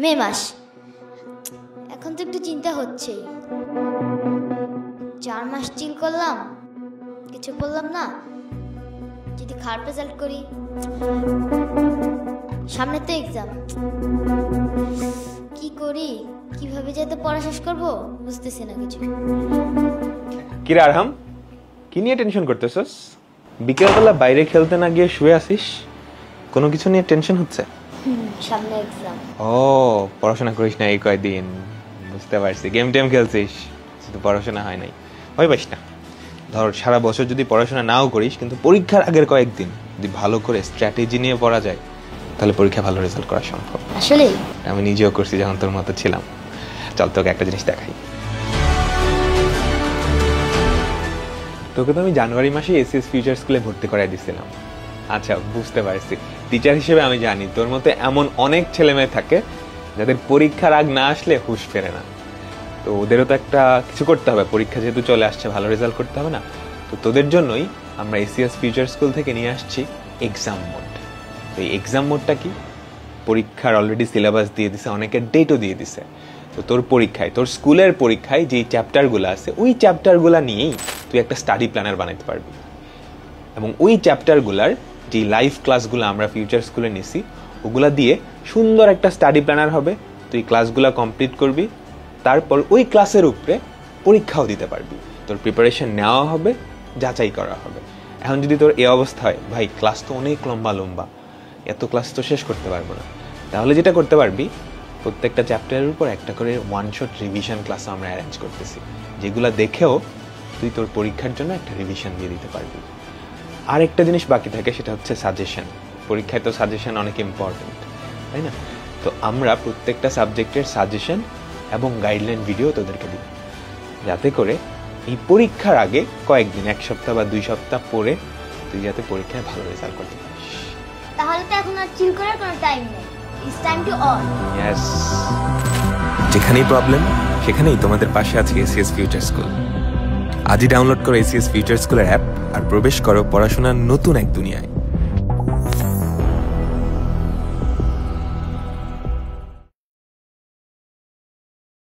মে মাস, এখন তো একটু চিন্তা হচ্ছে। 4 মাস চিল করলাম, কিছু বললাম না, যদি খারাপ রেজাল্ট করি। সামনে তো এক্সাম, কি করি, কিভাবে যাতে পড়া শেষ করবো বুঝতেছি না কিছু। কিরে আরহাম, কি নিয়ে টেনশন করতেছস? বিকেলবেলা বাইরে খেলতে না গিয়ে শুয়ে আসিস, কোনো কিছু নিয়ে টেনশন হচ্ছে? সামনে এক্সাম। ও, পড়াশোনা করিস না এই কয়দিন, বুঝতে পারছি। গেম টেম খেলছিস, শুধু পড়াশোনা হয় নাই। ভয় পাইস না, ধর সারা বছর যদি পড়াশোনা নাও করিস, কিন্তু পরীক্ষার আগের কয়েকদিন যদি ভালো করে স্ট্র্যাটেজি নিয়ে পড়া যায়, তাহলে পরীক্ষা ভালো রেজাল্ট করা সম্ভব। আসলে আমি নিজেও করছি যখন তোর মতো ছিলাম। চল তোকে একটা জিনিস দেখাই। তোকে তো আমি জানুয়ারি মাসে এসএস ফিউচার স্কুলে ভর্তি করাই দিছিলাম। আচ্ছা, বুঝতে পারছি। টিচার হিসেবে আমি জানি তোর মতো এমন অনেক ছেলে মেয়ে থাকে যাদের পরীক্ষার আগ না আসলে হুঁশ ফেরে না। তো ওদেরও তো একটা কিছু করতে হবে, পরীক্ষা যেহেতু চলে আসছে, ভালো রেজাল্ট করতে হবে না? তো তোদের জন্যই আমরা এসএস ফিউচার স্কুল থেকে নিয়ে আসছি এক্সাম মোড। তো এই এক্সাম মোডটা কি? পরীক্ষার অলরেডি সিলেবাস দিয়ে দিছে, অনেকের ডেটও দিয়ে দিছে। তো তোর পরীক্ষায়, তোর স্কুলের পরীক্ষায় যেই চ্যাপ্টারগুলো আছে, ওই চ্যাপ্টারগুলো নিয়েই তুই একটা স্টাডি প্ল্যানার বানাতে পারবি। এবং ওই চ্যাপ্টারগুলার যে লাইভ ক্লাসগুলো আমরা ফিউচার স্কুলে নিছি, ওগুলা দিয়ে সুন্দর একটা স্টাডি প্ল্যানার হবে। তুই ক্লাসগুলো কমপ্লিট করবি, তারপর ওই ক্লাসের উপরে পরীক্ষাও দিতে পারবি। তোর প্রিপারেশন নেওয়া হবে, যাচাই করা হবে। এখন যদি তোর এই অবস্থা হয়, ভাই ক্লাস তো অনেক লম্বা লম্বা, এত ক্লাস তো শেষ করতে পারবো না, তাহলে যেটা করতে পারবি, প্রত্যেকটা চ্যাপ্টারের উপর একটা করে ওয়ান শট রিভিশন ক্লাস আমরা অ্যারেঞ্জ করতেছি, যেগুলো দেখেও তুই তোর পরীক্ষার জন্য একটা রিভিশন দিয়ে দিতে পারবি। আর একটা জিনিস বাকি থাকে, সেটা হচ্ছে সাজেশন। পরীক্ষায় তো সাজেশন অনেক ইম্পর্টেন্ট, তাই না? তো আমরা প্রত্যেকটা সাবজেক্টের সাজেশন এবং গাইডলাইন ভিডিও তোদেরকে দিই, যাতে করে এই পরীক্ষার আগে কয়েকদিন, 1 সপ্তাহ বা 2 সপ্তাহ পরে তুই যাতে পরীক্ষায় ভালো রেজাল্ট করতে পারিস। তাহলে তো এখন আর চিল করার কোনো টাইম নেই, it's time to on. Yes, যেখানেই প্রবলেম সেখানেই তোমাদের পাশে আছে এসএস ফিউচার স্কুল। আজই ডাউনলোড করো এসএস ফিউচার স্কুলের অ্যাপ আর প্রবেশ করো পড়াশোনার নতুন এক দুনিয়ায়।